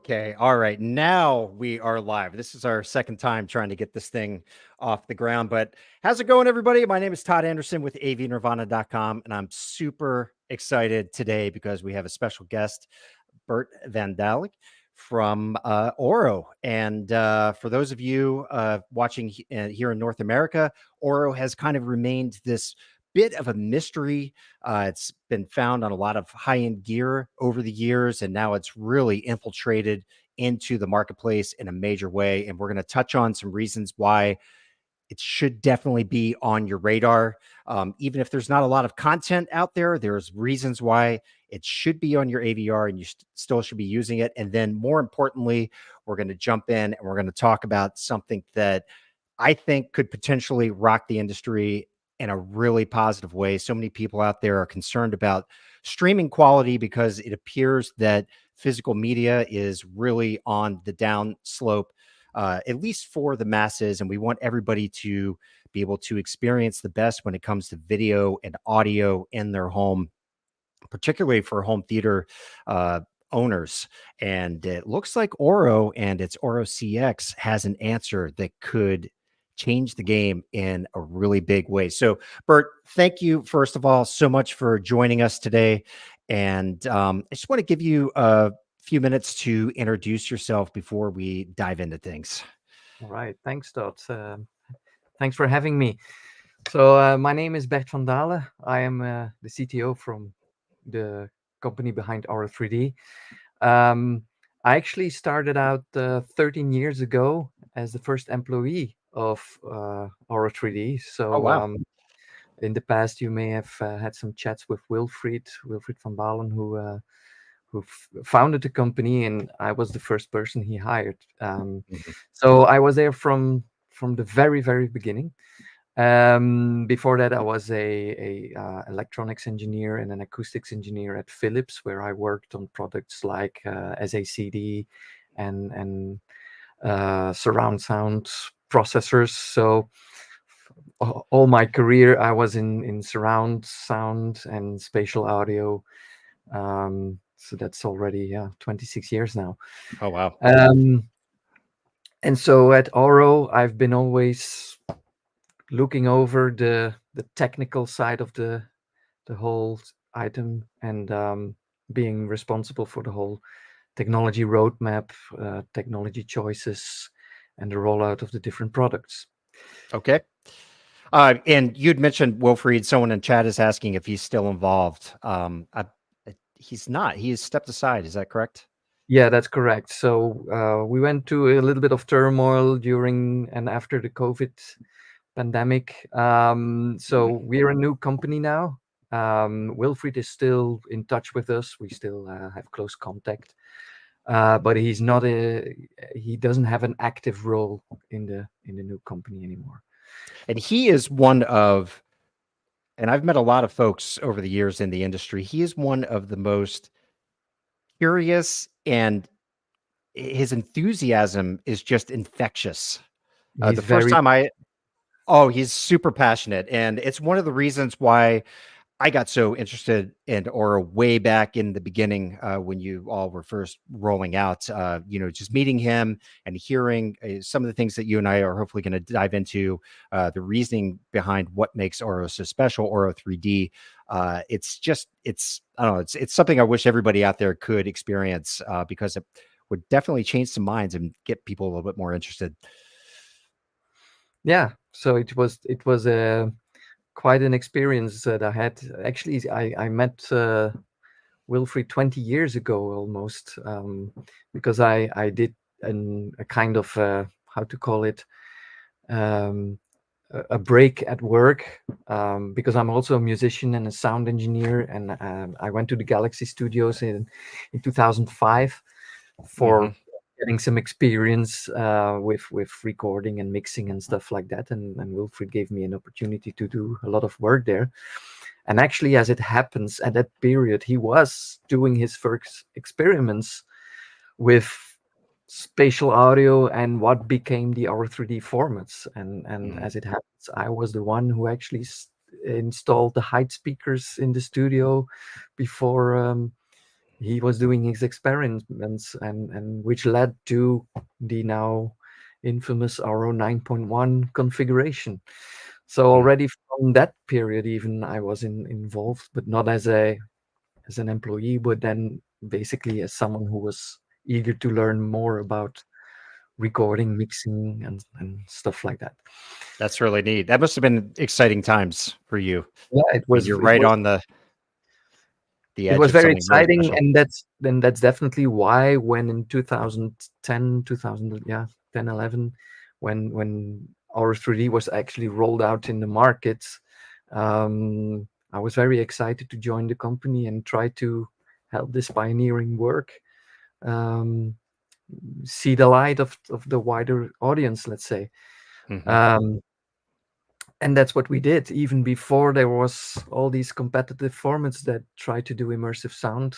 Okay. All right. Now we are live. This is our second time trying to get this thing off the ground. But how's it going, everybody? My name is Todd Anderson with avnirvana.com, and I'm super excited today because we have a special guest, Bert Van Daele from Auro. And for those of you watching here in North America, Auro has kind of remained this bit of a mystery. It's been found on a lot of high-end gear over the years, and now it's really infiltrated into the marketplace in a major way. And we're going to touch on some reasons why it should definitely be on your radar. Even if there's not a lot of content out there, there's reasons why it should be on your AVR and you still should be using it. And then more importantly, we're going to jump in and we're going to talk about something that I think could potentially rock the industry in a really positive way. So many people out there are concerned about streaming quality because it appears that physical media is really on the down slope, at least for the masses. And we want everybody to be able to experience the best when it comes to video and audio in their home, particularly for home theater owners. And it looks like Auro and its Auro CX has an answer that could change the game in a really big way. So, Bert, thank you, first of all, so much for joining us today. And I just want to give you a few minutes to introduce yourself before we dive into things. All right. Thanks, Todd. Thanks for having me. So my name is Bert Van Daele. I am the CTO from the company behind Auro 3D. I actually started out 13 years ago as the first employee of Auro 3D. Oh, So wow. in the past, you may have had some chats with Wilfried van Balen, who founded the company, and I was the first person he hired. Mhm. So I was there from the very beginning. Before that, I was a electronics engineer and an acoustics engineer at Philips, where I worked on products like SACD and surround sound processors. So all my career, I was in surround sound and spatial audio. So that's already 26 years now. Oh, wow. Um, and so at Auro, I've been always looking over the technical side of the whole item, and being responsible for the whole technology roadmap, technology choices, and the rollout of the different products. Okay. And you'd mentioned Wilfried. Someone in chat is asking if he's still involved. He's not. He has stepped aside. Is that correct? Yeah, that's correct. So we went to a little bit of turmoil during and after the COVID pandemic. So we're a new company now. Wilfried is still in touch with us. We still have close contact, but he's not a. He doesn't have an active role in the new company anymore. And he is one of, and I've met a lot of folks over the years in the industry. He is one of the most curious, and his enthusiasm is just infectious. The He's first very time I, oh, he's super passionate. And it's one of the reasons why I got so interested in Aura way back in the beginning, when you all were first rolling out. Just meeting him and hearing some of the things that you and I are hopefully going to dive into, the reasoning behind what makes Auro so special, Auro 3D. I don't know, it's something I wish everybody out there could experience, because it would definitely change some minds and get people a little bit more interested. Yeah. So it was a quite an experience that I had. Actually, I met Wilfried 20 years ago almost, because I did a kind of how to call it, um, a break at work, because I'm also a musician and a sound engineer, and I went to the Galaxy Studios in 2005 Hmm. for getting some experience with recording and mixing and stuff like that. And Wilfried gave me an opportunity to do a lot of work there. And actually, as it happens, at that period, he was doing his first experiments with spatial audio and what became the Auro 3D formats. And Hmm. as it happens, I was the one who actually installed the height speakers in the studio before he was doing his experiments, and which led to the now infamous Auro 9.1 configuration. So Mm. already from that period, even I was involved, but not as an employee, but then basically as someone who was eager to learn more about recording, mixing, and stuff like that. That's really neat. That must have been exciting times for you. Yeah, I mean, you're right on the it edge was of very something really exciting, special. and that's definitely why when in 2010, 2000, yeah, 10, 11, when our 3D was actually rolled out in the markets, I was very excited to join the company and try to help this pioneering work um, see the light of the wider audience, let's say. Hmm. Um, and that's what we did even before there was all these competitive formats that try to do immersive sound.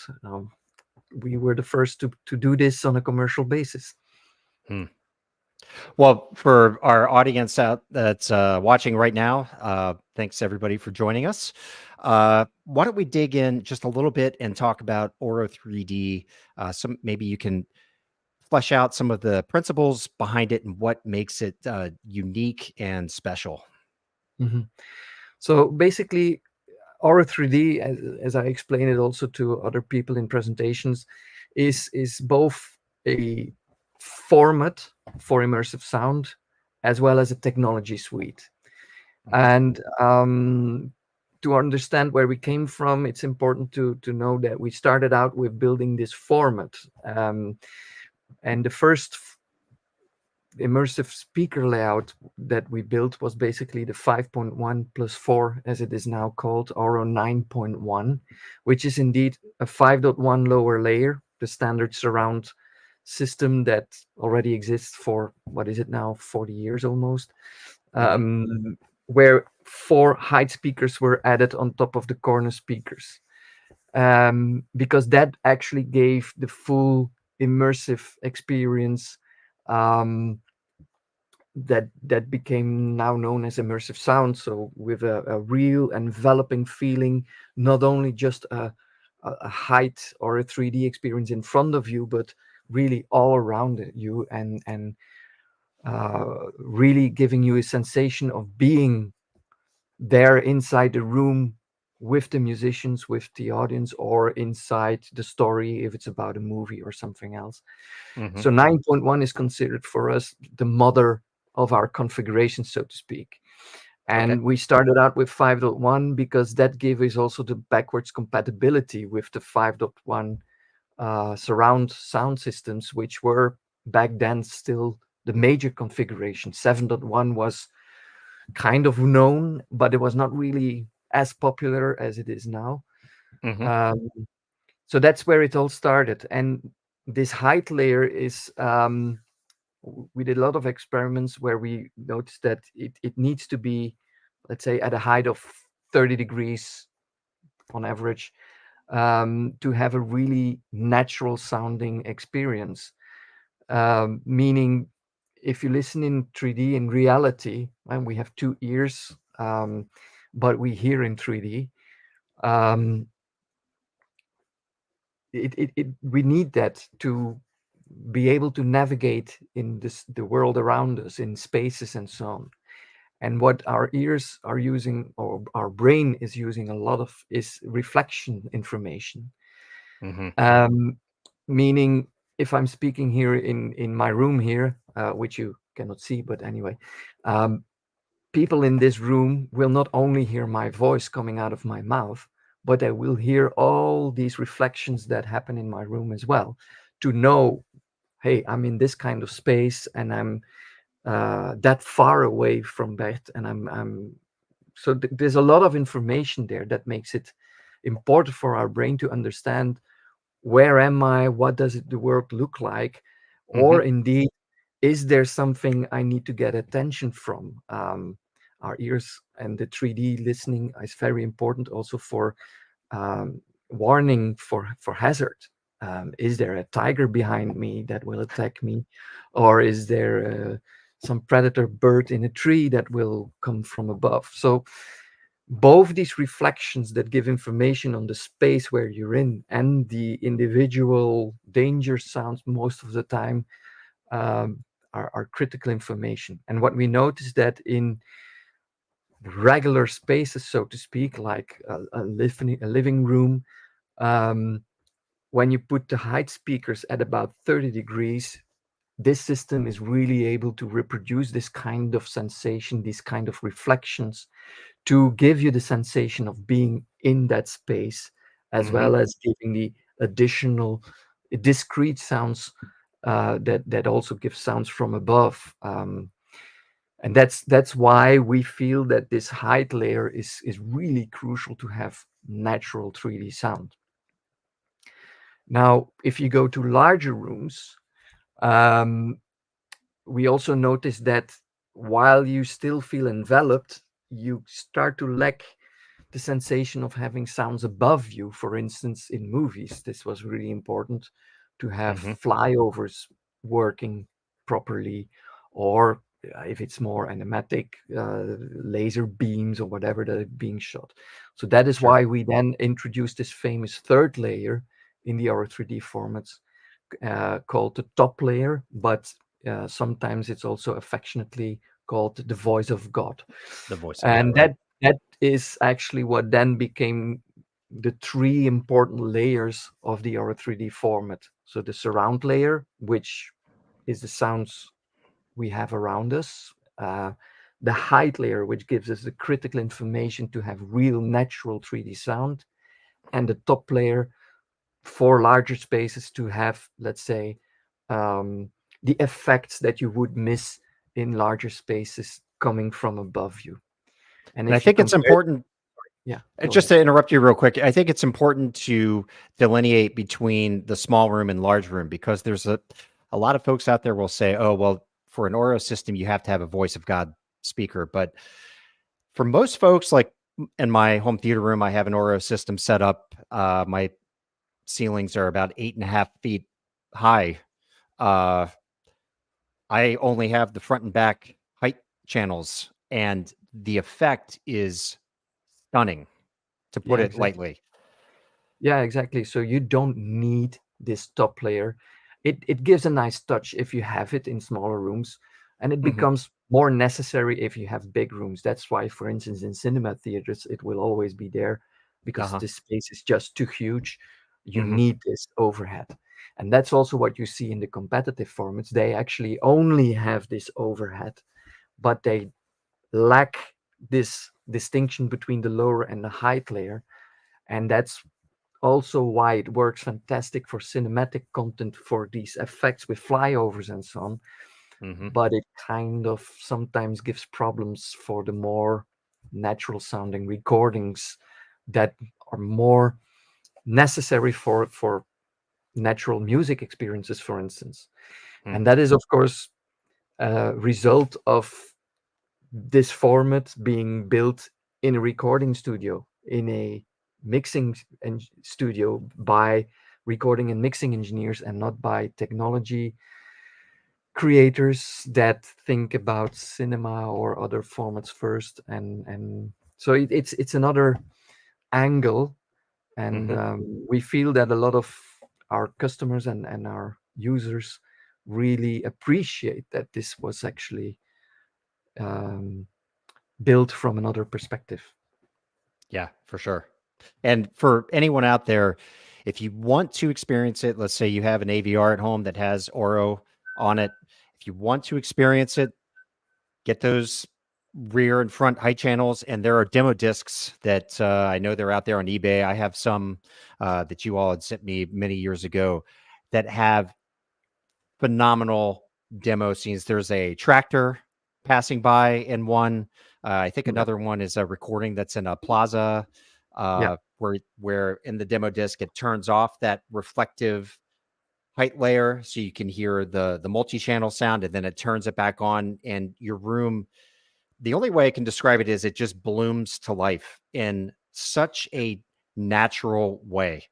We were the first to do this on a commercial basis. Hmm. Well, for our audience out that's watching right now, thanks everybody for joining us. Why don't we dig in just a little bit and talk about Auro 3D? Some maybe you can flesh out some of the principles behind it and what makes it unique and special. Mhm. So basically, Auro 3D, as I explain it also to other people in presentations, is both a format for immersive sound as well as a technology suite. Hmm. And to understand where we came from, it's important to know that we started out with building this format. And the first immersive speaker layout that we built was basically the 5.1 plus 4, as it is now called, Auro 9.1, which is indeed a 5.1 lower layer, the standard surround system that already exists for, what is it now, 40 years almost, Hmm. where 4 height speakers were added on top of the corner speakers. Because that actually gave the full immersive experience um, that became now known as immersive sound. So with a real enveloping feeling, not only just a height or a 3D experience in front of you, but really all around you, and really giving you a sensation of being there inside the room with the musicians, with the audience, or inside the story if it's about a movie or something else. Hmm. So 9.1 is considered for us the mother of our configuration, so to speak. Okay. And we started out with 5.1 because that gave us also the backwards compatibility with the 5.1 surround sound systems, which were back then still the major configuration. 7.1 was kind of known, but it was not really as popular as it is now. Hmm. Um, so that's where it all started. And this height layer is we did a lot of experiments where we noticed that it needs to be, let's say, at a height of 30 degrees on average, to have a really natural sounding experience. Meaning, if you listen in 3D in reality, and we have 2 ears, but we hear in 3D, um, we need that to be able to navigate in the world around us, in spaces and so on. And what our ears are using, or our brain is using a lot of, is reflection information. Hmm. um, Meaning, if I'm speaking here in my room here, which you cannot see, but anyway, um, people in this room will not only hear my voice coming out of my mouth, but they will hear all these reflections that happen in my room as well, to know, hey, I'm in this kind of space, and I'm that far away from Bert, and I'm so there's a lot of information there that makes it important for our brain to understand, where am I, what does the world look like, Hmm. or indeed, is there something I need to get attention from. Our ears and the 3D listening is very important also for warning for hazard. Is there a tiger behind me that will attack me, or is there some predator bird in a tree that will come from above? So both these reflections that give information on the space where you're in and the individual danger sounds most of the time are critical information. And what we notice that in regular spaces, so to speak, like a living room, um, when you put the height speakers at about 30 degrees, this system is really able to reproduce this kind of sensation, these kind of reflections, to give you the sensation of being in that space, as Hmm. well as giving the additional discrete sounds that also give sounds from above. And that's why we feel that this height layer is really crucial to have natural 3D sound. Now, if you go to larger rooms, um, we also notice that while you still feel enveloped, you start to lack the sensation of having sounds above you. For instance, in movies, this was really important to have Hmm. flyovers working properly, or if it's more animatic, laser beams or whatever that are being shot. So that is Sure. why we then introduced this famous third layer in the Auro 3D formats called the top layer, but sometimes it's also affectionately called the voice of God. The voice of God, And right? that is actually what then became the three important layers of the Auro 3D format. So the surround layer, which is the sounds we have around us, the height layer, which gives us the critical information to have real natural 3D sound, and the top layer for larger spaces to have, let's say, um, the effects that you would miss in larger spaces coming from above you. And And I if you think it's compare, important. yeah, go Just ahead. to interrupt you real quick, I think it's important to delineate between the small room and large room because there's a lot of folks out there will say, "Oh, well, for an Oro system, you have to have a voice of God speaker." But for most folks, like in my home theater room, I have an Oro system set up. My ceilings are about 8.5 feet high. Uh, I only have the front and back height channels, and the effect is stunning, to put Yeah, it exactly. lightly. Yeah, exactly. So you don't need this top layer. It gives a nice touch if you have it in smaller rooms, and it Hmm. becomes more necessary if you have big rooms. That's why, for instance, in cinema theaters, it will always be there because Uh-huh. the space is just too huge. You Mhm. need this overhead. And that's also what you see in the competitive formats. They actually only have this overhead, but they lack this distinction between the lower and the height layer. And that's also why it works fantastic for cinematic content for these effects with flyovers and so on, Mhm. but it kind of sometimes gives problems for the more natural sounding recordings that are more necessary for natural music experiences, for instance. Mm. And that is, of course, a result of this format being built in a recording studio, in a studio by recording and mixing engineers, and not by technology creators that think about cinema or other formats first. And so it's another angle, and Mhm. we feel that a lot of our customers and our users really appreciate that this was actually um, built from another perspective. Yeah, for sure. And for anyone out there, if you want to experience it, let's say you have an AVR at home that has Oro on it. If you want to experience it, get those rear and front height channels. And there are demo discs that I know they're out there on eBay. I have some that you all had sent me many years ago that have phenomenal demo scenes. There's a tractor passing by in one. I think Yeah, another one is a recording that's in a plaza yeah, where in the demo disc it turns off that reflective height layer so you can hear the multi-channel sound, and then it turns it back on, and your room, the only way I can describe it is it just blooms to life in such a natural way.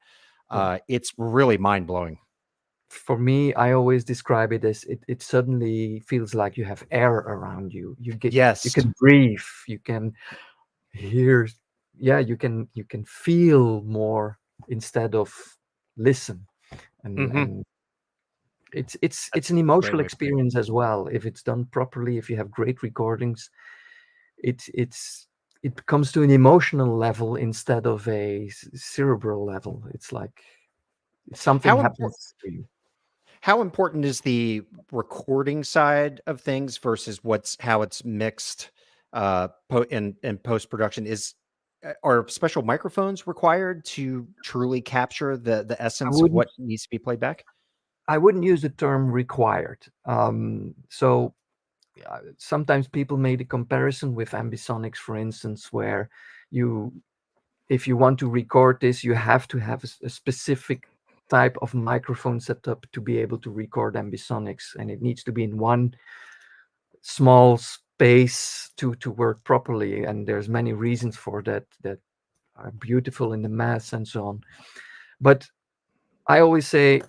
yeah. It's really mind-blowing. For me, I always describe it as it suddenly feels like you have air around you. You Yes. can breathe, you can hear yeah, you can feel more instead of listen. Hmm. And it's That's an a great emotional way to put it. experience as well if it's done properly. If you have great recordings, it's it comes to an emotional level instead of a cerebral level. It's like something How important? happens to you. How important is the recording side of things versus how it's mixed in post production? Are special microphones required to truly capture the I essence of wouldn't what needs to be played back? I wouldn't use the term required. So sometimes people made a comparison with ambisonics, for instance, where you if you want to record this, you have to have a specific type of microphone setup to be able to record ambisonics, and it needs to be in one small space to work properly. And there's many reasons for that that are beautiful in the maths and so on. But I always say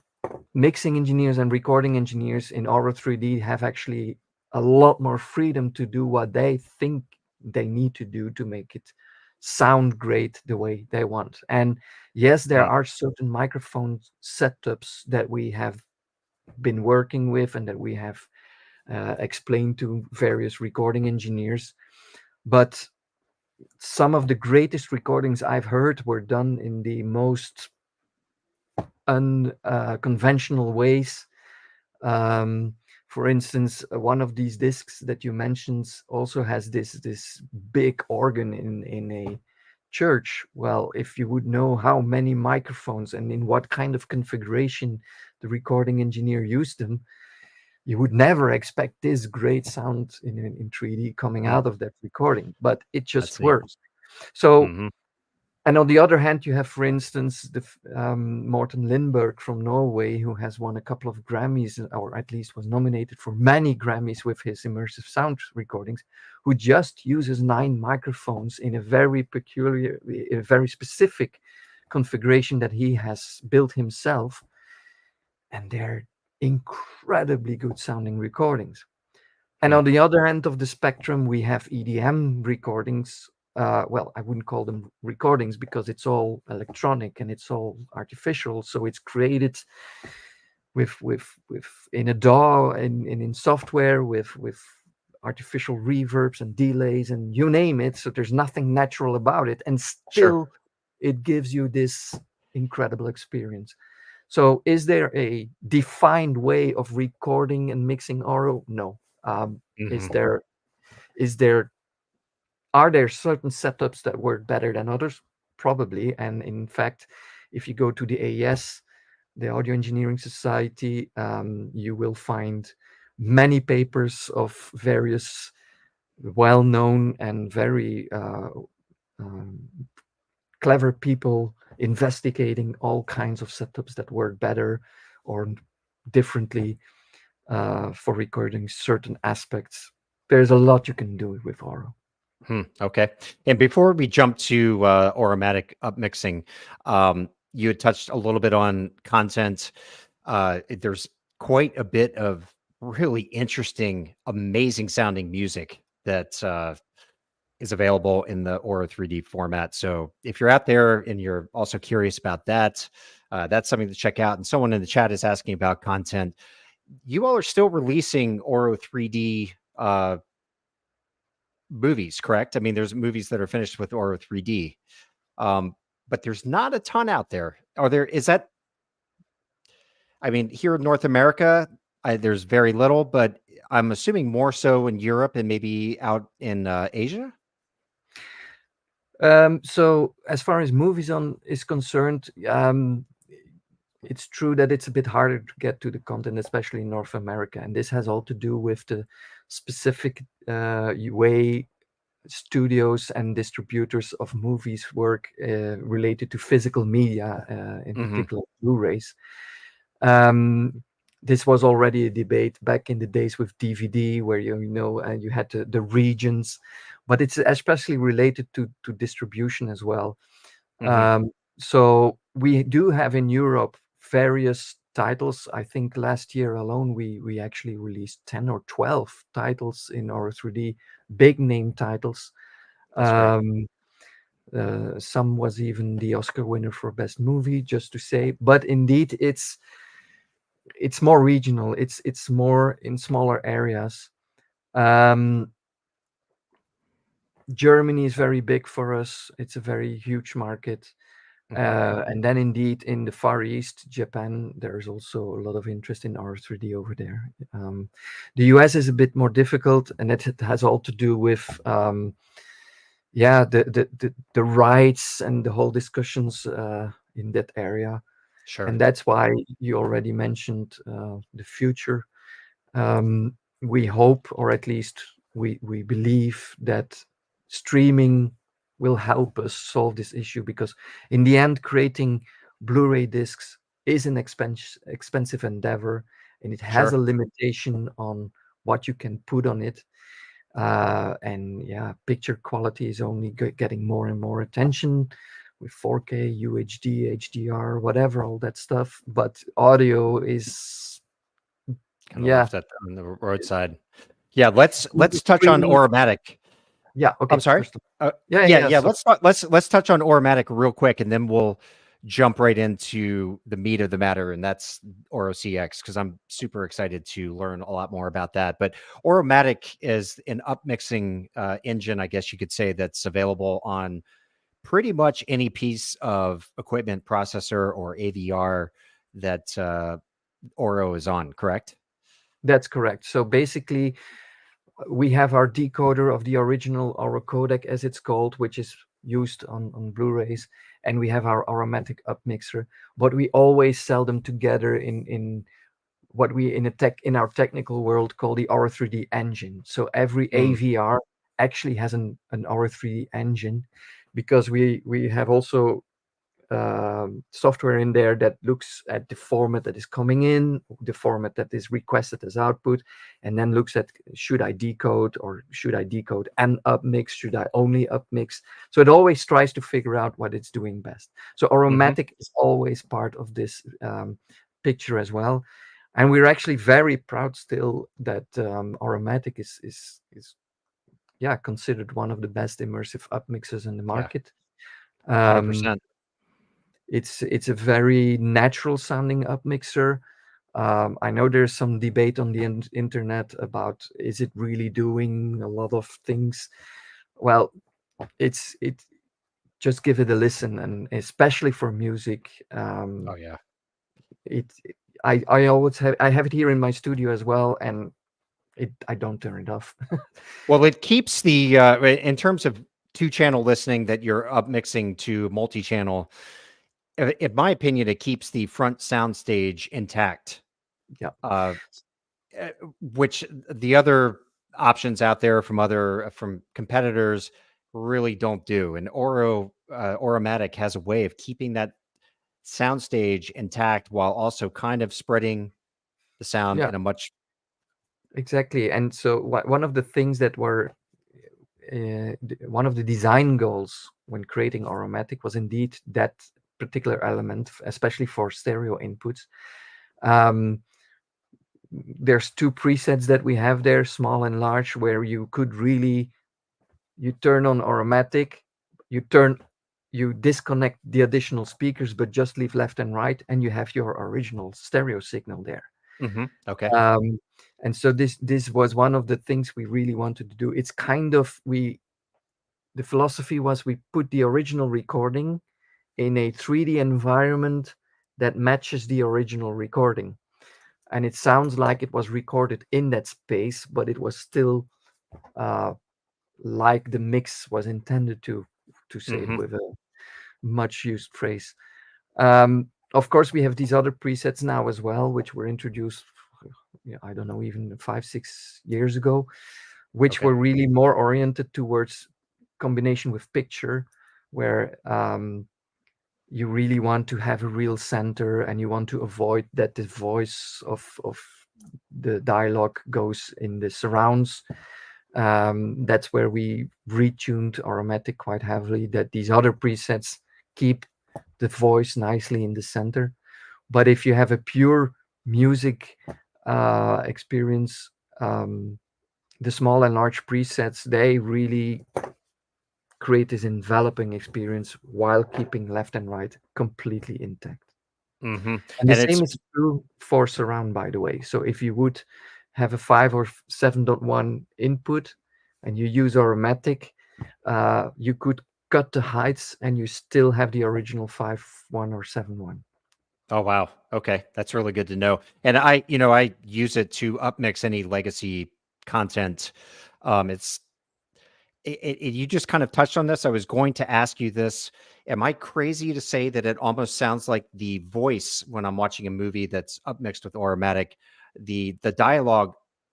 mixing engineers and recording engineers in Auro 3D have actually a lot more freedom to do what they think they need to do to make it sound great the way they want. And yes, there Mm, are certain microphone setups that we have been working with and that we have explained to various recording engineers. But some of the greatest recordings I've heard were done in the most unconventional ways. Um, for instance, one of these discs that you mentioned also has this big organ in a church. Well, if you would know how many microphones and in what kind of configuration the recording engineer used them, you would never expect this great sound in 3D coming mm, out of that recording, but it that's just neat. works. So, Hmm. and on the other hand, you have, for instance, Morten Lindberg from Norway, who has won a couple of Grammys, or at least was nominated for many Grammys with his immersive sound recordings, who just uses 9 microphones in a very peculiar, a very specific configuration that he has built himself, and they're incredibly good sounding recordings. And Hmm. on the other end of the spectrum, we have EDM recordings. Well, I wouldn't call them recordings because it's all electronic and it's all artificial. So it's created with in a DAW and in software with artificial reverbs and delays and you name it. So there's nothing natural about it, and Sure. still it gives you this incredible experience. So, is there a defined way of recording and mixing Oro? No. Is Hmm. is there are there certain setups that work better than others? Probably. And in fact, if you go to the AES, the Audio Engineering Society, you will find many papers of various well-known and very um, clever people investigating all kinds of setups that work better or differently for recording certain aspects. There's a lot you can do with Oro. Okay. And before we jump to Auromatic Upmixing, you had touched a little bit on content. There's quite a bit of really interesting, amazing sounding music that is available in the Auro 3D format. So if you're out there and you're also curious about that, that's something to check out. And someone in the chat is asking about content. You all are still releasing Auro 3D movies, correct? I mean, there's movies that are finished with Auro 3D, um, but there's not a ton out there. Are there? Is that? I mean, here in North America, there's very little, but I'm assuming more so in Europe and maybe out in Asia. So as far as movies on is concerned, it's true that it's a bit harder to get to the content, especially in North America, and this has all to do with the specific way studios and distributors of movies work related to physical media, in Hmm. particular Blu-rays. Um, this was already a debate back in the days with DVD, where you had the regions, but it's especially related to distribution as well. Hmm. Um, so we do have in Europe various titles. I think last year alone we actually released 10 or 12 titles in our 3D, big name titles. That's great. Um, Some was even the Oscar winner for best movie, just to say. But indeed, it's more regional. It's more in smaller areas. Um, Germany is very big for us. It's a very huge market. Hmm. And then indeed in the Far East, Japan, there's also a lot of interest in R3D over there. The US is a bit more difficult, and it has all to do with the rights and the whole discussions in that area. Sure. And that's why you already mentioned the future. We hope, or at least we believe, that streaming will help us solve this issue, because in the end, creating Blu-ray discs is an expensive endeavor, and it has a Sure. limitation on what you can put on it. And yeah, picture quality is only getting more and more attention with 4K, UHD, HDR, whatever, all that stuff. But audio is, Kind of yeah, left that on the roadside. Yeah, let's touch on streaming. Auromatic. Yeah, I'm okay. sorry. First, yeah, Yeah, yeah. yeah. So Let's touch on Auromatic real quick, and then we'll jump right into the meat of the matter, and that's Oro CX, because I'm super excited to learn a lot more about that. But Auromatic is an upmixing engine, I guess you could say, that's available on pretty much any piece of equipment, processor, or AVR that Oro is on. Correct? that's correct. So basically, we have our decoder of the original Auro codec, as it's called, which is used on Blu-rays, and we have our Auromatic Upmixer. But we always sell them together in what we in our technical world call the Auro 3D engine. So every Mm, AVR actually has an Auro 3D engine, because we have also software in there that looks at the format that is coming in, the format that is requested as output, and then looks at, should I decode, or should I decode and upmix? Should I only upmix? So it always tries to figure out what it's doing best. So hmm. Auromatic is always part of this picture as well. And we're actually very proud still that Auromatic is yeah, considered one of the best immersive upmixers in the Yeah, market. 100%. It's a very natural sounding upmixer. I know there's some debate on the internet about, is it really doing a lot of things? Well, it just give it a listen, and especially for music, Oh yeah. it I always have it here in my studio as well, and I don't turn it off. Well, it keeps the in terms of two-channel listening that you're upmixing to multi-channel. In my opinion, it keeps the front soundstage intact, Yeah, uh, uh, which the other options out there from competitors really don't do. And Auromatic has a way of keeping that soundstage intact while also kind of spreading the sound yeah, in a much. exactly. And so one of the things that were one of the design goals when creating Auromatic was indeed that particular element, especially for stereo inputs. Um, there's two presets that we have there, small and large, where you could really, you turn on Auromatic, you disconnect the additional speakers, but just leave left and right, and you have your original stereo signal there. Mhm, okay. Um, and so this was one of the things we really wanted to do. It's kind of, the philosophy was, we put the original recording in a 3D environment that matches the original recording. And it sounds like it was recorded in that space, but it was still uh, like the mix was intended to say it Mhm, with a much used phrase. Of course, we have these other presets now as well, which were introduced, yeah, I don't know, even 5-6 years ago, which okay. were really more oriented towards combination with picture, where you really want to have a real center, and you want to avoid that the voice of the dialogue goes in the surrounds. That's where we retuned Aromatic quite heavily, that these other presets keep the voice nicely in the center. But if you have a pure music experience, the small and large presets, they really create this enveloping experience while keeping left and right completely intact. Hmm. And the And same it's is true for surround, by the way. So if you would have a 5 or 7.1 input and you use Auromatic, you could cut the heights and you still have the original 5.1 or 7.1. oh wow, okay, that's really good to know. And I use it to upmix any legacy content. It's you just kind of touched on this. I was going to ask you this. Am I crazy to say that it almost sounds like the voice when I'm watching a movie that's upmixed with Auromatic? The dialogue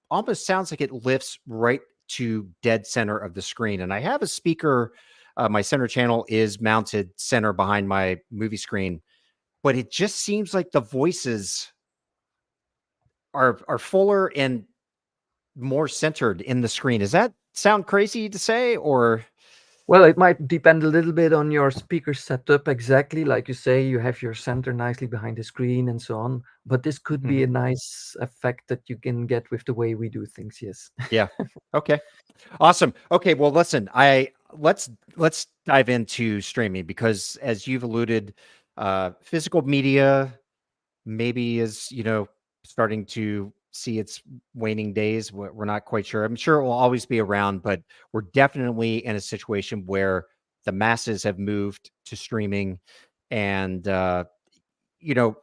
almost sounds like it lifts right to dead center of the screen. And I have a speaker. My center channel is mounted center behind my movie screen, but it just seems like the voices are fuller and more centered in the screen. Does that sound crazy to say, or? Well, it might depend a little bit on your speaker setup. Exactly. Like you say, you have your center nicely behind the screen and so on. But this could be Mhm. a nice effect that you can get with the way we do things. Yes. Yeah. Okay. Awesome. Okay. Well, listen, let's dive into streaming because as you've alluded, physical media maybe is, starting to see its waning days. We're not quite sure. I'm sure it will always be around, but we're definitely in a situation where the masses have moved to streaming and, you know,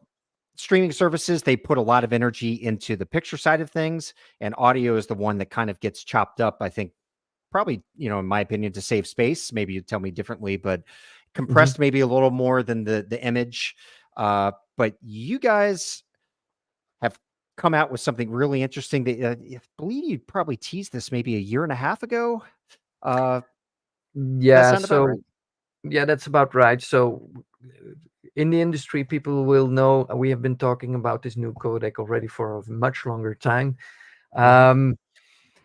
streaming services, they put a lot of energy into the picture side of things, and audio is the one that kind of gets chopped up, I think, probably, in my opinion, to save space. Maybe you tell me differently, but Mhm. compressed maybe a little more than the image. But you guys have come out with something really interesting that I believe you probably teased this maybe a year and a half ago. Uh, that Yeah. sound about right? So, yeah, that's about right. So, in the industry, people will know we have been talking about this new codec already for a much longer time. Hmm. Um,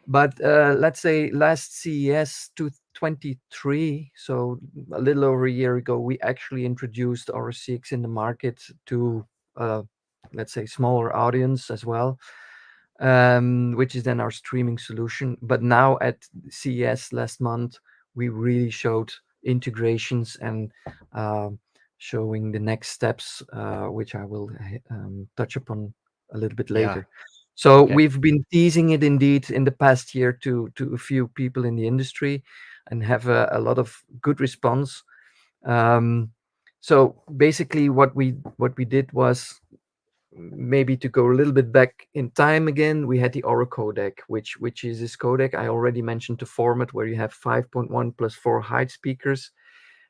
But let's say last CES 2023, so a little over a year ago, we actually introduced Oro CX in the market to, uh, let's say, smaller audience as well, which is then our streaming solution. But now at CES last month, we really showed integrations and showing the next steps, which I will touch upon a little bit Yeah. later. So Okay. we've been teasing it indeed in the past year to a few people in the industry, and have a lot of good response. Um, so basically, what we did was maybe to go a little bit back in time again. We had the Auro codec, which is this codec I already mentioned, the format where you have 5.1 plus 4 height speakers,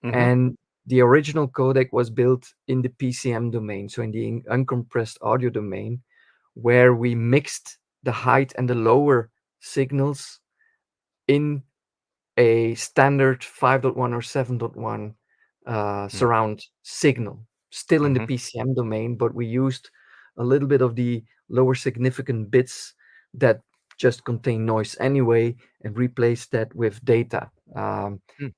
Hmm. and the original codec was built in the PCM domain, so in the uncompressed audio domain, where we mixed the height and the lower signals in a standard 5.1 or 7.1 surround signal, still in the Hmm. PCM domain, but we used a little bit of the lower significant bits that just contain noise anyway, and replaced that with data,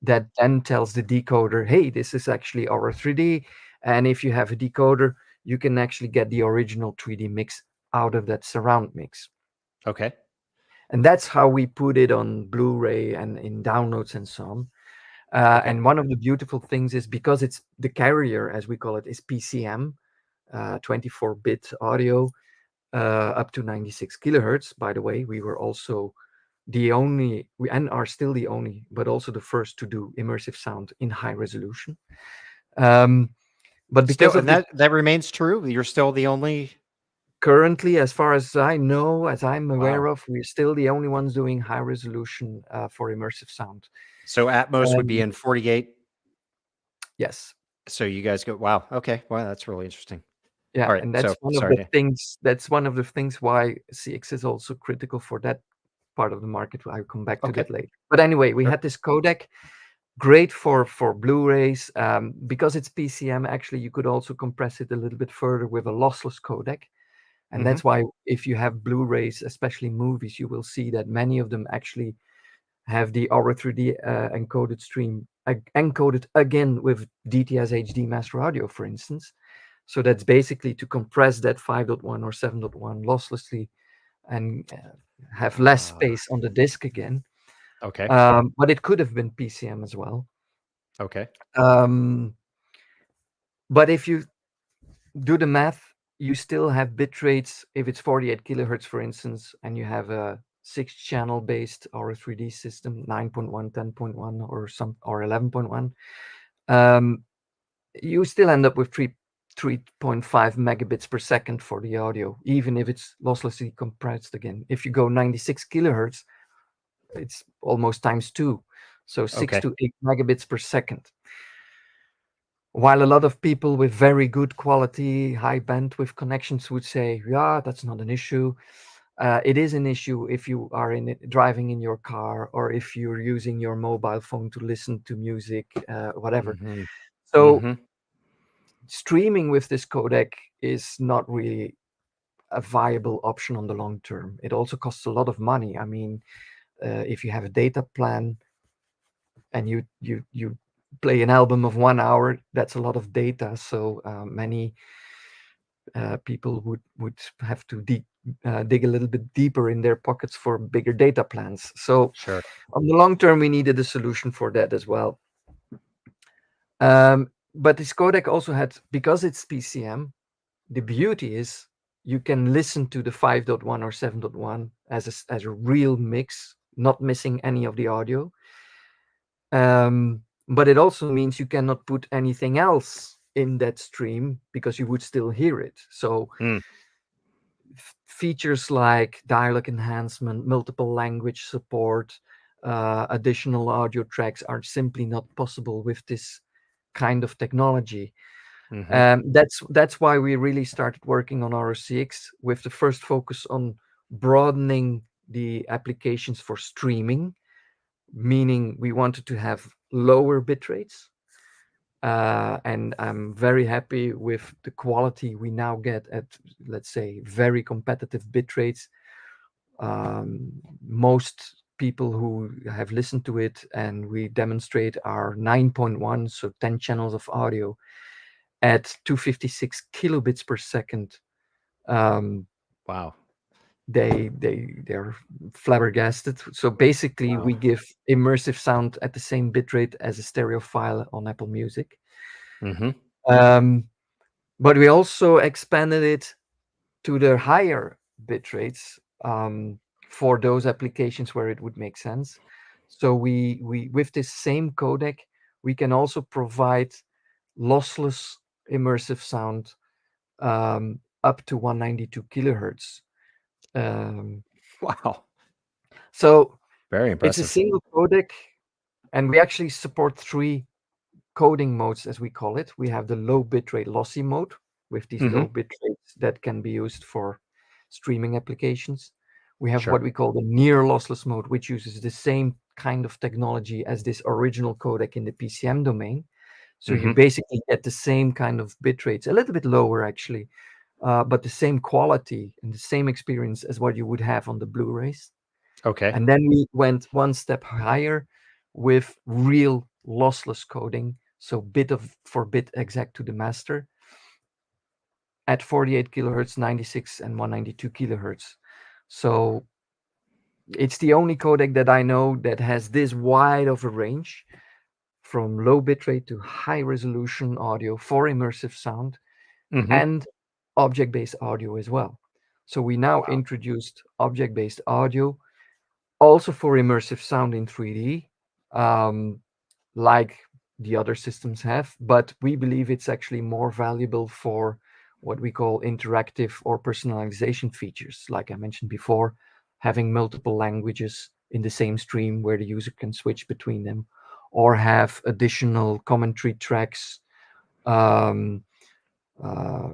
that then tells the decoder, hey, this is actually our 3D. And if you have a decoder, you can actually get the original 3D mix out of that surround mix. Okay. And that's how we put it on Blu-ray and in downloads and so on. Okay. And one of the beautiful things is, because it's the carrier, as we call it, is PCM, 24-bit audio, up to 96 kilohertz. By the way, we were also the only, and are still the only, but also the first to do immersive sound in high resolution. Um, but Still, because and of this, that remains true. You're still the only. currently, as far as I know, as I'm aware Wow. of, we're still the only ones doing high resolution for immersive sound. So Atmos would be Um, in 48. yes. So you guys go, wow. Okay. Wow, that's really interesting. Yeah, All right. and So that's one of sorry the to. things. That's one of the things why CX is also critical for that part of the market. I'll come back to Okay. that later. But anyway, we Sure. had this codec, great for Blu-rays, because it's PCM. Actually, you could also compress it a little bit further with a lossless codec, and Hmm. that's why if you have Blu-rays, especially movies, you will see that many of them actually have the Auro 3D encoded stream encoded again with DTS HD master audio, for instance. So that's basically to compress that 5.1 or 7.1 losslessly, and have less Ah. space on the disk again. Okay. But it could have been PCM as well. Okay. But if you do the math, you still have bit rates. If it's 48 kilohertz, for instance, and you have a 6-channel based Auro 3D system, 9.1, 10.1, or 11.1, you still end up with 3.5 megabits per second for the audio, even if it's losslessly compressed again. If you go 96 kilohertz, it's almost times 2, so 6 Okay. to 8 megabits per second. While a lot of people with very good quality, high bandwidth connections would say, yeah, that's not an issue. It is an issue if you are driving in your car, or if you're using your mobile phone to listen to music, whatever. Mm-hmm. So Mm-hmm. streaming with this codec is not really a viable option on the long term. It also costs a lot of money. I mean, if you have a data plan and you play an album of 1 hour, that's a lot of data. So many people would have to dig a little bit deeper in their pockets for bigger data plans. So Sure. on the long term, we needed a solution for that as well. But this codec also had, because it's PCM, the beauty is you can listen to the 5.1 or 7.1 as a real mix, not missing any of the audio. But it also means you cannot put anything else in that stream because you would still hear it. So Mm. features like dialogue enhancement, multiple language support, additional audio tracks are simply not possible with this kind of technology. Mm-hmm. That's why we really started working on Auro CX with the first focus on broadening the applications for streaming, meaning we wanted to have lower bit rates. And I'm very happy with the quality we now get at, let's say, very competitive bit rates. Most people who have listened to it, and we demonstrate our 9.1, so 10 channels of audio at 256 kilobits per second. Wow. They're flabbergasted. So basically, Wow. we give immersive sound at the same bitrate as a stereo file on Apple Music. Mm-hmm. But we also expanded it to the higher bit rates for those applications where it would make sense. So we with this same codec, we can also provide lossless immersive sound up to 192 kilohertz. Wow. So Very it's a impressive. single codec, and we actually support 3 coding modes, as we call it. We have the low bitrate lossy mode with these Mm-hmm. low bit rates that can be used for streaming applications. We have Sure. what we call the near lossless mode, which uses the same kind of technology as this original codec in the PCM domain. So you Mm-hmm. basically get the same kind of bit rates, a little bit lower actually, but the same quality and the same experience as what you would have on the Blu-rays. Okay. And then we went one step higher with real lossless coding, so bit for bit exact to the master at 48 kilohertz, 96 and 192 kilohertz. So it's the only codec that I know that has this wide of a range, from low bitrate to high resolution audio for immersive sound Mm-hmm. and object-based audio as well. So we now Wow. introduced object-based audio also for immersive sound in 3D, like the other systems have, but we believe it's actually more valuable for what we call interactive or personalization features, like I mentioned before, having multiple languages in the same stream where the user can switch between them, or have additional commentary tracks. Um, uh,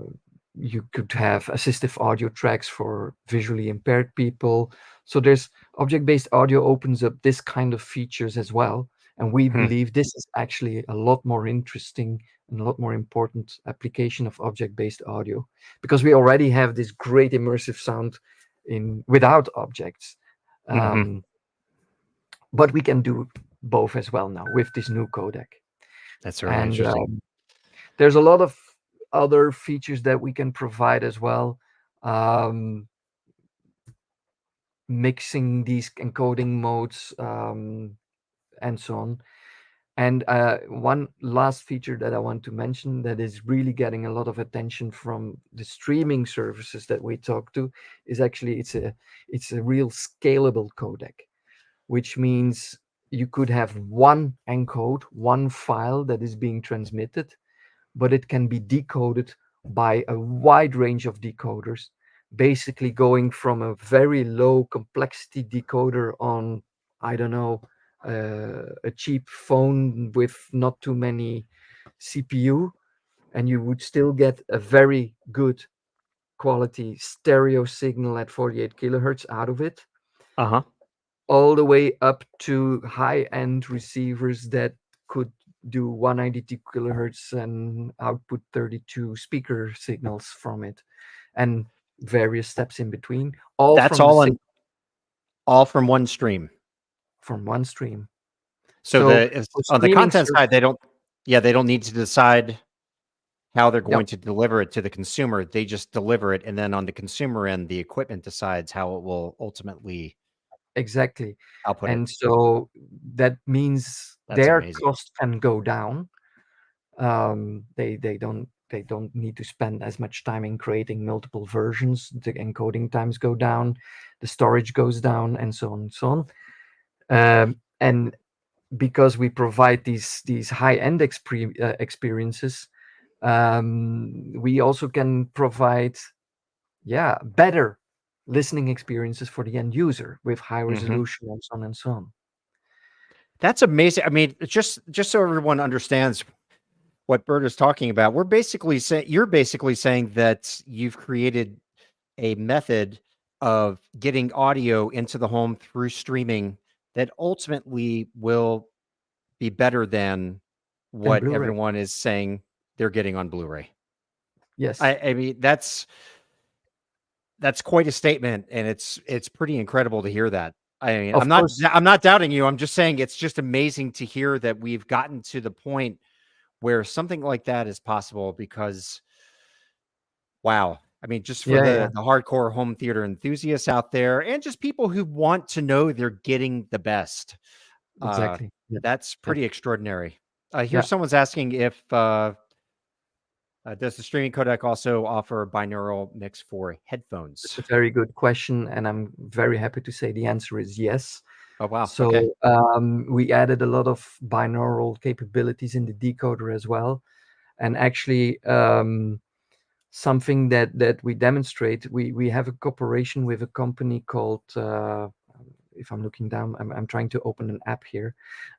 you could have assistive audio tracks for visually impaired people. So there's object-based audio opens up this kind of features as well. And we Hmm. believe this is actually a lot more interesting and a lot more important application of object-based audio, because we already have this great immersive sound in without objects. Mm-hmm. But we can do both as well now with this new codec. That's really And interesting. there's a lot of other features that we can provide as well. Um, mixing these encoding modes, and so on. And one last feature that I want to mention that is really getting a lot of attention from the streaming services that we talk to is actually it's a real scalable codec, which means you could have one encode, one file that is being transmitted, but it can be decoded by a wide range of decoders, basically going from a very low complexity decoder on, I don't know, a cheap phone with not too many CPU, and you would still get a very good quality stereo signal at 48 kilohertz out of it, Uh-huh. all the way up to high-end receivers that could do 192 kilohertz and output 32 speaker signals from it, and various steps in between, all That's from the same, all from one stream. from one stream. So So for on the streaming content service, side, they don't need to decide how they're yep, going to deliver it to the consumer. They just deliver it, and then on the consumer end, the equipment decides how it will ultimately exactly. output it. And so that means That's their amazing. cost can go down. They don't need to spend as much time in creating multiple versions. The encoding times go down, the storage goes down, and so on and so on. And because we provide these high-end experiences, we also can provide, yeah, better listening experiences for the end user with high Mhm. resolution and so on and so on. That's amazing. I mean, just so everyone understands what Bert is talking about, you're basically saying that you've created a method of getting audio into the home through streaming that ultimately will be better than And what Blu-ray, everyone is saying they're getting on Blu-ray. yes, I mean, that's quite a statement, and it's pretty incredible to hear that. I mean, of course, I'm not doubting you. I'm just saying it's just amazing to hear that we've gotten to the point where something like that is possible because wow. I mean, just for yeah, yeah, the hardcore home theater enthusiasts out there and just people who want to know they're getting the best. Uh, exactly, yeah, that's yeah, pretty extraordinary. Here yeah. someone's asking if does the streaming codec also offer binaural mix for That's headphones? a very good question, and I'm very happy to say the answer is yes. Oh wow. Okay. So we added a lot of binaural capabilities in the decoder as well, and actually something that we demonstrate. We have a cooperation with a company called. If I'm looking down, I'm trying to open an app here.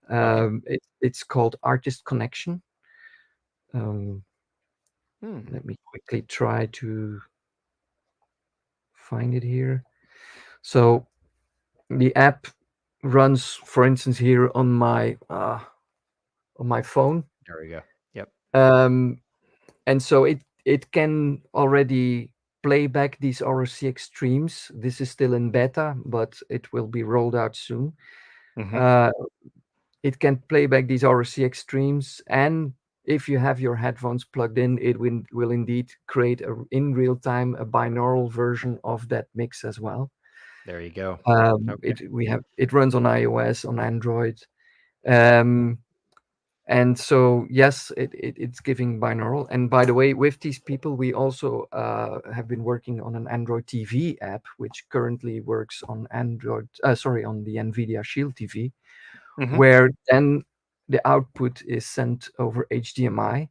Okay. It's called Artist Connection. Um, Hmm. Let me quickly try to find it here. So the app runs, for instance, here on my phone, There we go. Yep. and so it can already play back these Auro CX streams. This is still in beta, but it will be rolled out soon. Hmm. Uh, it can play back these Auro CX streams, and if you have your headphones plugged in, it will indeed create in real time a binaural version of that mix as well. There you go. Okay. It runs on iOS, on Android, um, and so yes, it's giving binaural. And by the way, with these people, we also have been working on an Android TV app, which currently works on on the NVIDIA Shield TV, Hmm. where then the output is sent over HDMI.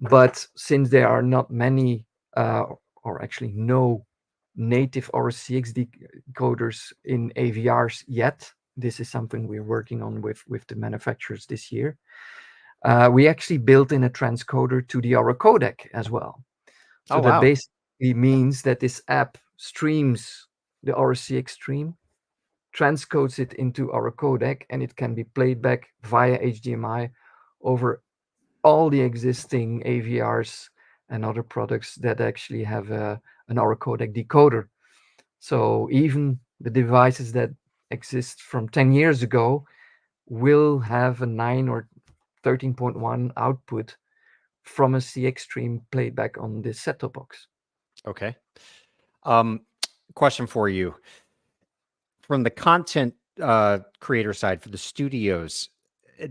But since there are not many, or actually no native Auro-CX decoders in AVRs yet, this is something we're working on with the manufacturers this year. We actually built in a transcoder to the Auro codec as well. Oh So that wow. basically means that this app streams the Auro CX stream, transcodes it into our codec, and it can be played back via HDMI over all the existing AVRs and other products that actually have an Auro codec decoder. So even the devices that exist from 10 years ago will have a 9 or 13.1 output from a CX stream played back on this set-top box. Okay. Um, question for you. from the content creator side for the studios,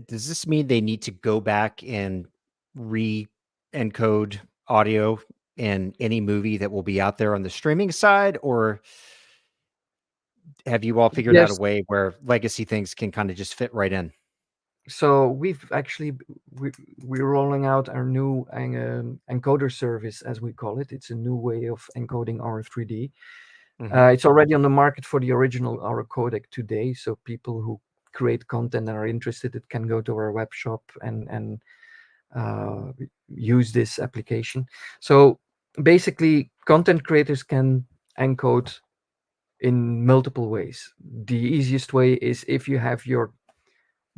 does this mean they need to go back and re-encode audio in any movie that will be out there on the streaming side, or have you all figured out a Yes. way where legacy things can kind of just fit right in? So we've actually we, we're rolling out our new encoder service, as we call it. It's a new way of encoding our 3D. Hmm. It's already on the market for the original Auro codec today. So people who create content and are interested, it can go to our web shop and uh, use this application. So basically, content creators can encode in multiple ways. The easiest way is if you have your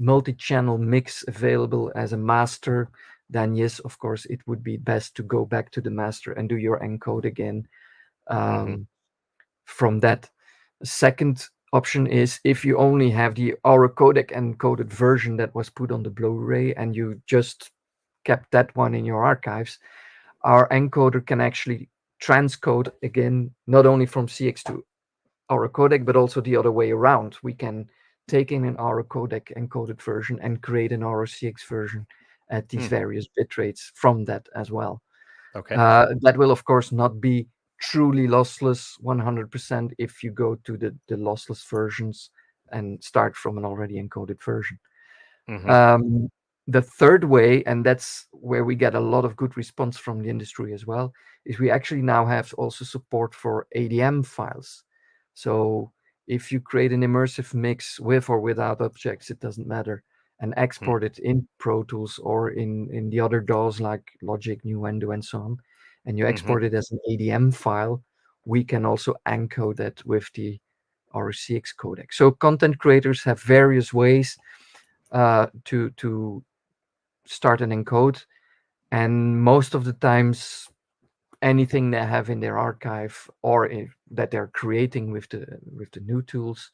multi-channel mix available as a master, then yes, of course, it would be best to go back to the master and do your encode again Hmm. from that. Second option is if you only have the Auro codec encoded version that was put on the Blu-ray and you just kept that one in your archives, our encoder can actually transcode again, not only from CX to Auro codec, but also the other way around. We can take in an Auro codec encoded version and create an Auro CX version at these various bit rates from that as well. Okay. That will, of course, not be truly lossless 100% if you go to the lossless versions and start from an already encoded version. Hmm. Um, the third way, and that's where we get a lot of good response from the industry as well, is we actually now have also support for ADM files. So if you create an immersive mix with or without objects, it doesn't matter, and export it in Pro Tools or in the other DAWs like Logic, Nuendo, and so on, and you Hmm. export it as an ADM file, we can also encode that with the Auro-CX codec. So content creators have various ways to start and encode, and most of the times anything they have in their archive or that they're creating with the new tools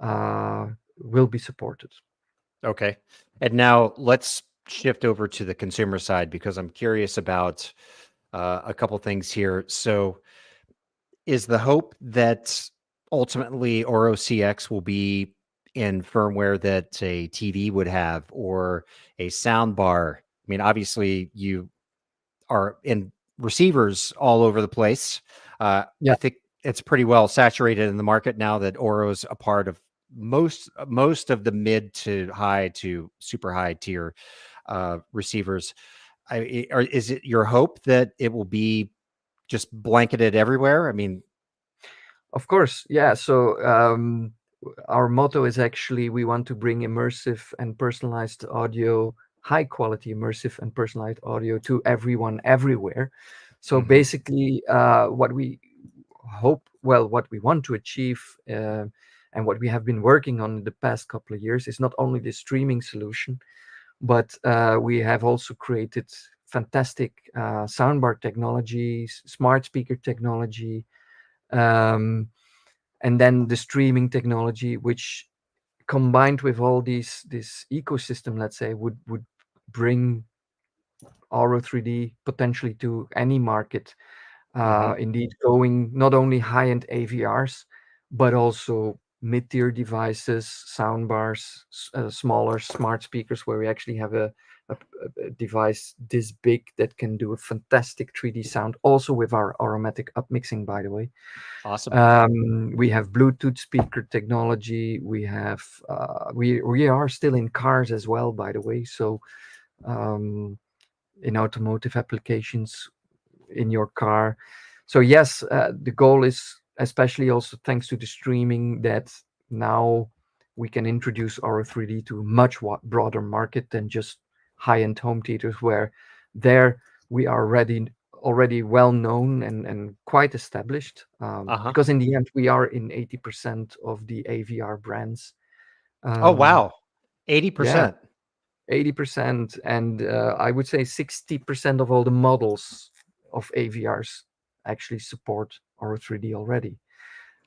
uh, will be supported. Okay. And now let's shift over to the consumer side because I'm curious about a couple things here. So, is the hope that ultimately Oro CX will be in firmware that a TV would have or a sound bar? I mean, obviously, you are in receivers all over the place. Yeah, I think it's pretty well saturated in the market now that Oro's a part of most of the mid to high to super high tier receivers. Is it your hope that it will be just blanketed everywhere? I mean, of course. Yeah. So our motto is actually we want to bring immersive and personalized audio, high quality immersive and personalized audio to everyone everywhere. So mhm, basically, what we what we want to achieve, and what we have been working on in the past couple of years is not only the streaming solution, but we have also created fantastic soundbar technologies, smart speaker technology, um, and then the streaming technology, which combined with all this ecosystem, let's say, would bring Auro 3D potentially to any market. mhm, Indeed, going not only high-end AVRs, but also mid-tier devices, soundbars, smaller smart speakers, where we actually have a device this big that can do a fantastic 3D sound, also with our Auromatic Upmixing, by the way. awesome. We have Bluetooth speaker technology. We have we are still in cars as well, by the way. So um, in automotive applications in your car. So yes, the goal is, especially also thanks to the streaming, that now we can introduce our 3D to a much broader market than just high-end home theaters, where there we are already well known and quite established. Uh-huh. Because in the end, we are in 80% of the AVR brands. Oh, Um, wow. yeah, 80%. 80%, and I would say 60% of all the models of AVRs actually support our 3D already.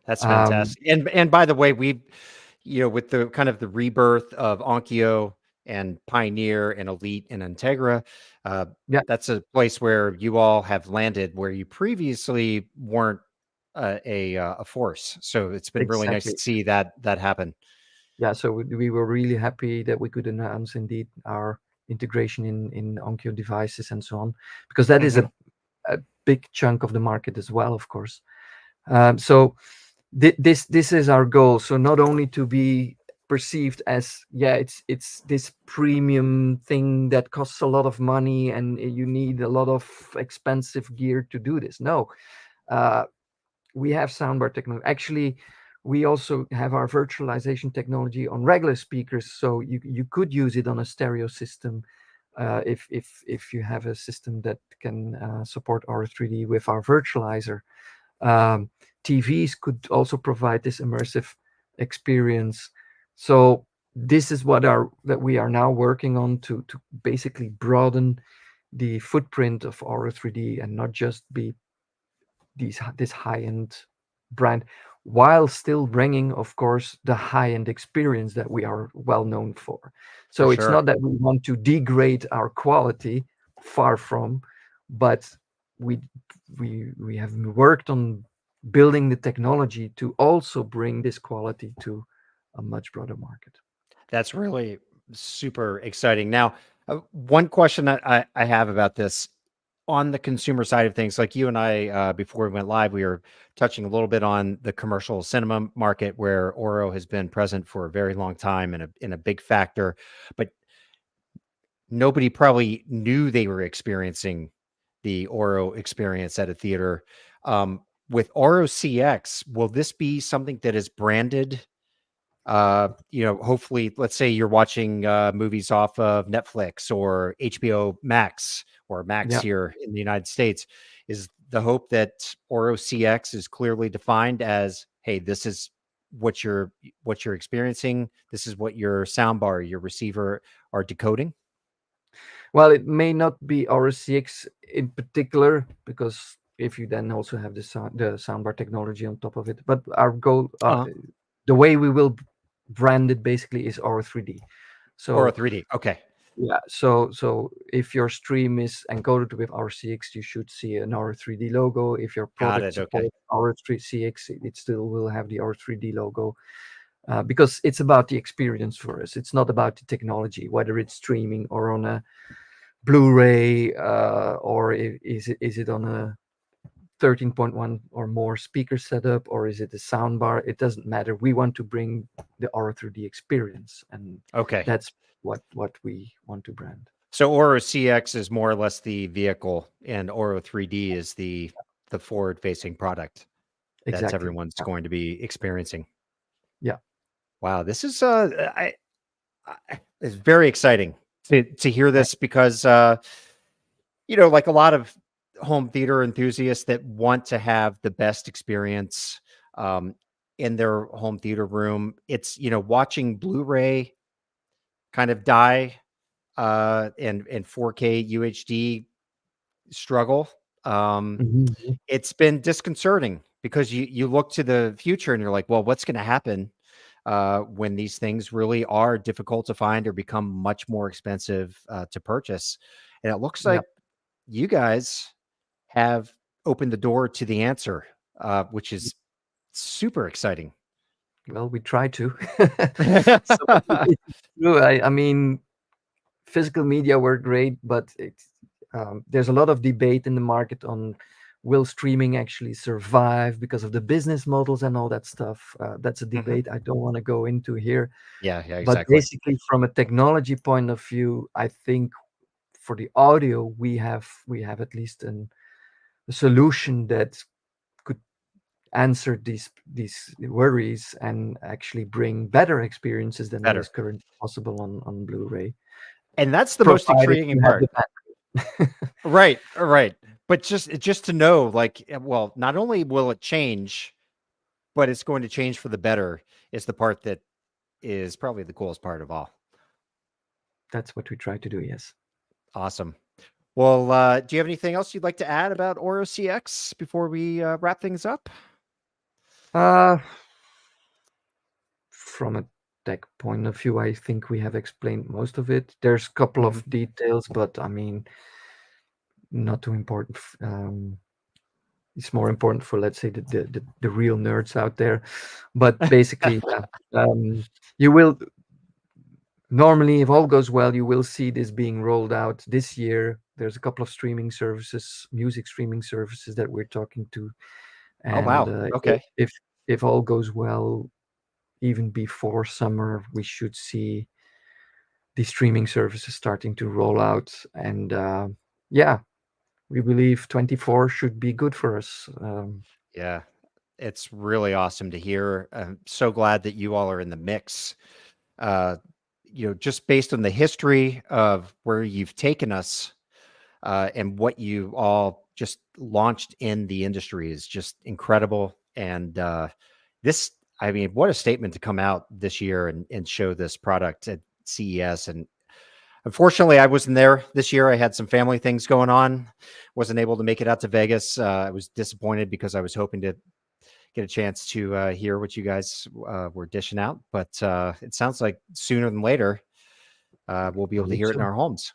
That's Um, fantastic. And by the way, with the kind of the rebirth of Onkyo and Pioneer and Elite and Integra, uh, yeah, that's a place where you all have landed where you previously weren't a force. So it's been really nice Exactly. to see that happen. Yeah, so we were really happy that we could announce indeed our integration in Onkyo devices and so on, because that is Hmm. a big chunk of the market as well, of course. So this is our goal. So not only to be perceived as, yeah, it's this premium thing that costs a lot of money and you need a lot of expensive gear to do this. No, uh, we have soundbar technology. Actually, we also have our virtualization technology on regular speakers, so you could use it on a stereo system if you have a system that can support our 3D with our virtualizer. um, TVs could also provide this immersive experience. So this is that we are now working on to basically broaden the footprint of Auro 3D and not just be this high-end brand, while still bringing, of course, the high-end experience that we are well known for. For So it's sure. not that we want to degrade our quality, far from, but we we have worked on building the technology to also bring this quality to a much broader market. That's really super exciting. Now, one question that I have about this on the consumer side of things, like you and I, before we went live, we were touching a little bit on the commercial cinema market where Oro has been present for a very long time and a big factor, but nobody probably knew they were experiencing the Oro experience at a theater. With Oro CX, will this be something that is branded? Hopefully, let's say you're watching movies off of Netflix or HBO Max or Max Yeah. here in the United States. Is the hope that Oro CX is clearly defined as, hey, this is what you're experiencing. This is what your soundbar, your receiver are decoding. Well, it may not be Auro-CX in particular, because if you then also have the soundbar technology on top of it. But our goal, Uh, the way we will brand it basically is Auro 3D. Oro So 3D. Okay, yeah, so if your stream is encoded with Auro-CX, you should see an Auro 3D logo. If your got product it. Okay, supports Auro 3CX, it still will have the Auro 3D logo. Because it's about the experience for us. It's not about the technology, whether it's streaming or on a Blu-ray, or is it on a 13.1 or more speaker setup, or is it a soundbar? It doesn't matter. We want to bring the Auro 3D experience, and okay. that's what we want to brand. So Oro CX is more or less the vehicle, and Oro 3D is the forward facing product that's Exactly. everyone's Yeah. going to be experiencing. Yeah. Wow, this is it's very exciting to hear Yeah. this because like a lot of home theater enthusiasts that want to have the best experience um, in their home theater room. It's watching Blu-ray kind of die and 4K UHD struggle. Mhm. It's been disconcerting because you look to the future and you're like, well, what's going to happen when these things really are difficult to find or become much more expensive to purchase? And it looks Yeah. like you guys have opened the door to the answer, which is super exciting. Well, we try to. So it's true. I mean, physical media were great, but there's a lot of debate in the market on will streaming actually survive because of the business models and all that stuff. That's a Mhm. debate I don't want to go into here. Yeah, But exactly. basically, from a technology point of view, I think for the audio, we have at least a solution that could answer these worries and actually bring better experiences than what is Better. currently possible on Blu-ray, And that's the most provided intriguing you have the part. battery. Right, right. But just to know, like, well, not only will it change, but it's going to change for the better is the part that is probably the coolest part of all. That's what we try to do, yes. Awesome. Well, do you have anything else you'd like to add about Oro CX before we wrap things up? Uh, from a tech point of view, I think we have explained most of it. There's a couple Mhm. of details, but I mean, not too important. It's more important for, let's say, the real nerds out there. But basically, yeah, you will normally, if all goes well, you will see this being rolled out this year. There's a couple of streaming services, music streaming services that we're talking to, Oh, and wow. Okay. if all goes well, even before summer, we should see the streaming services starting to roll out. And yeah, we believe 24 should be good for us. Yeah. It's really awesome to hear. I'm so glad that you all are in the mix. Uh, just based on the history of where you've taken us, and what you all just launched in the industry is just incredible. And this, I mean, what a statement to come out this year and show this product at CES. And unfortunately, I wasn't there this year. I had some family things going on, wasn't able to make it out to Vegas. I was disappointed because I was hoping to get a chance to hear what you guys were dishing out. But it sounds like sooner than later, we'll be I able to hope hear it in so. our homes.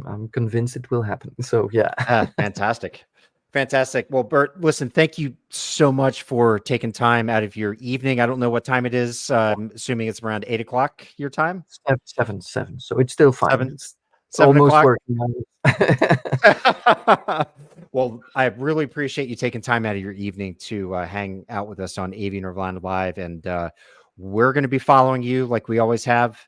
I'm convinced it will happen. So yeah. Fantastic. Fantastic. Well, Bert, listen, thank you so much for taking time out of your evening. I don't know what time it is. I'm assuming it's around 8 o'clock your time. Seven. So it's still fine. Seven, It's seven almost o'clock. working hours. Well, I really appreciate you taking time out of your evening to hang out with us on AV Nirvana Live. And we're going to be following you like we always have,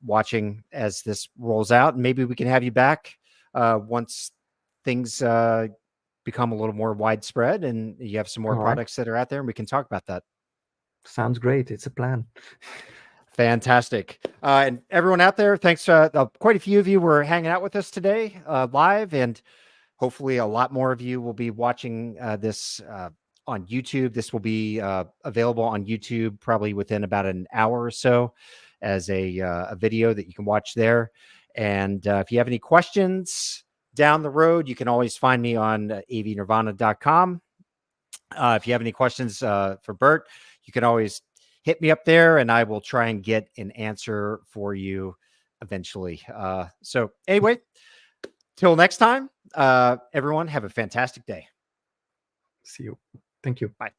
watching as this rolls out. And maybe we can have you back once things become a little more widespread and you have some more All right. products that are out there and we can talk about that. Sounds great. It's a plan. Fantastic. And everyone out there, thanks. Quite a few of you were hanging out with us today live, and hopefully a lot more of you will be watching this on YouTube. This will be available on YouTube probably within about an hour or so as a video that you can watch there. And if you have any questions down the road, you can always find me on avnirvana.com. If you have any questions for Bert, you can always hit me up there and I will try and get an answer for you eventually. So anyway, till next time, everyone have a fantastic day. See you. Thank you. Bye.